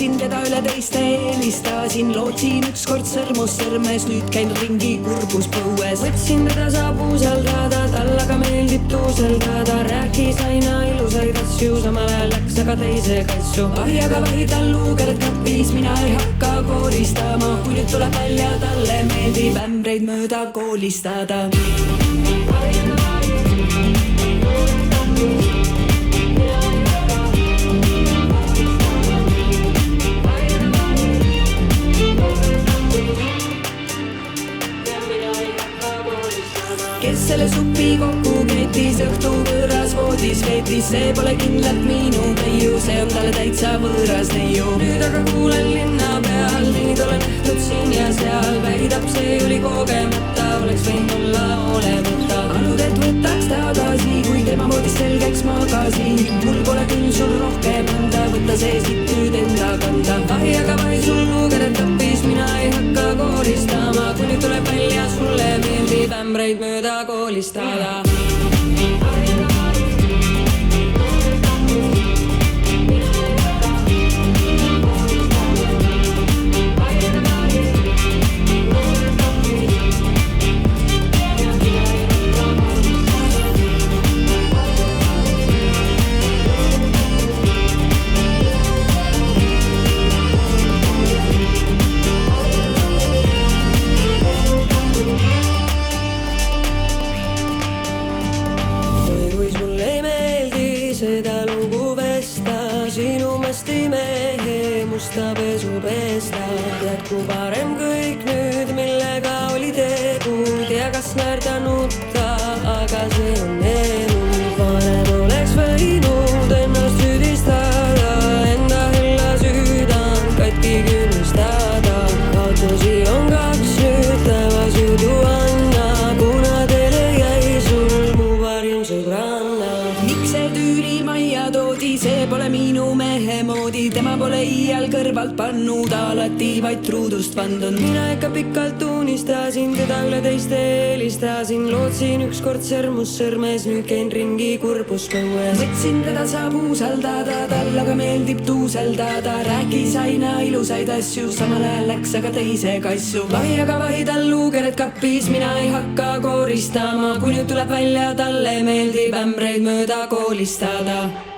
võtsin teda üle teiste, eelistasin, lootsin ükskord sõrmus sõrmes, nüüd käin ringi kurbus põues. võtsin teda saab usaldada, tal aga meeldib tuuseldada, rääkis aina ilusaid asju, samal ajal läks aga teise kassu. ahjaga vahi tal luukered kapis, mina ei hakka kooristama, kui nüüd tuleb välja, talle meeldib ämbreid mööda koolistada. Kes selle supi kokku keetis, õhtu võõras voodis veetis, see pole kindlalt minu neiu, see on talle täitsa võõras neiu. nüüd aga kuulen linna peal, neid olen nähtud siin ja seal, väidab see oli kogemata, oleks võinud olla olemata. palud, et võtaks tagasi, kui tema voodis selgeks magasin, mul pole küll sul rohkem anda, võta see siit nüüd enda kanda. ahjaga vai sul luukered kapis, mina ei hakka kooristama, kui nüüd tuleb välja, sulle meeldib ämbreid mööda koolistada. seda lugu vesta, sinu masti mehe musta pesu pesta. tead, kui parem kõik nüüd, millega oli tegu, tea kas naerda nutta, aga see on elu. varem oleks võinud ennast süüdistada, enda hella südant katki külmistada. kaotusi on kaks, nüüd taevas jõudu anna, kuna teile jäi sul mu parim sõbranna. miks see tüüri majja toodi, see pole minu mehe moodi, tema pole iial kõrvalt pannud, alati vaid truudust vandund. mina ikka pikalt unistasin teda üle teiste, eelistasin, lootsin ükskord sõrmus sõrmes, nüüd käin ringi kurbus põues. võtsin teda saab usaldada, tal aga meeldib tuuseldada, rääkis aina ilusaid asju, samal ajal läks aga teise kassu. ahjaga vahi tal luukered kapis, mina ei hakka kooristama, kui nüüd tuleb välja, talle meeldib ämbreid mööda koolistada.